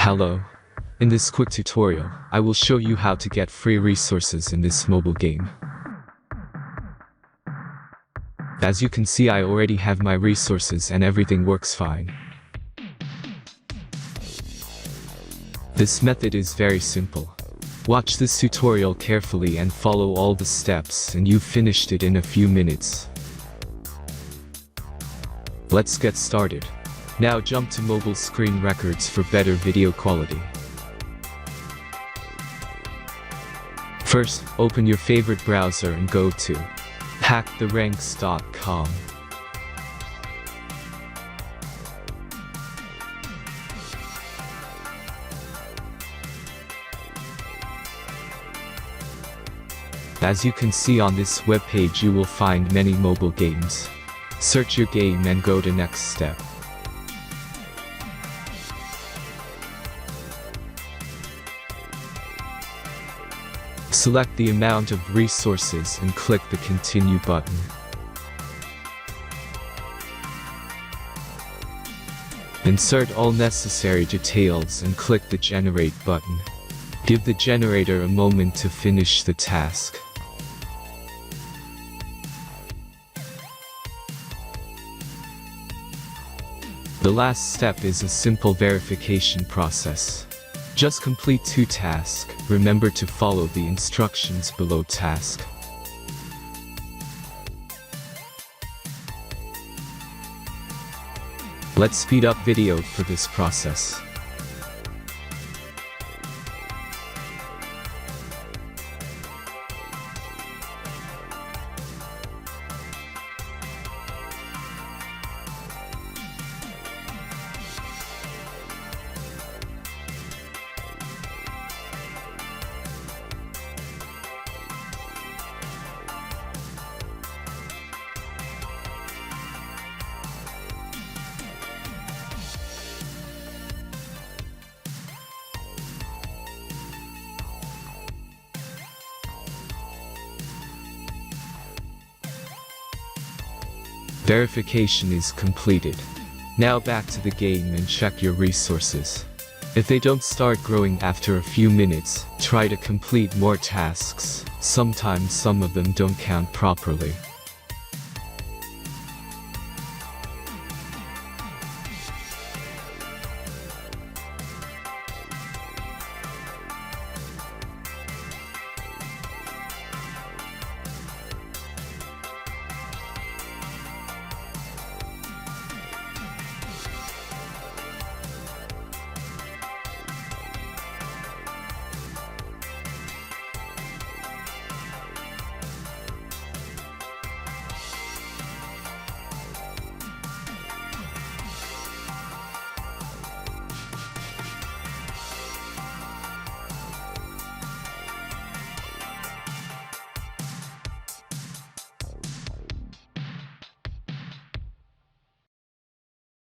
Hello. In this quick tutorial, I will show you how to get free resources in this mobile game. As you can see, I already have my resources and everything works fine. This method is very simple. Watch this tutorial carefully and follow all the steps and you've finished it in a few minutes. Let's get started. Now jump to mobile screen records for better video quality. First, open your favorite browser and go to hacktheranks.com. As you can see on this webpage, you will find many mobile games. Search your game and go to next step. Select the amount of resources and click the Continue button. Insert all necessary details and click the Generate button. Give the generator a moment to finish the task. The last step is a simple verification process. Just complete 2 tasks. Remember to follow the instructions below task. Let's speed up video for this process. Verification is completed. Now back to the game and check your resources. If they don't start growing after a few minutes, try to complete more tasks. Sometimes some of them don't count properly.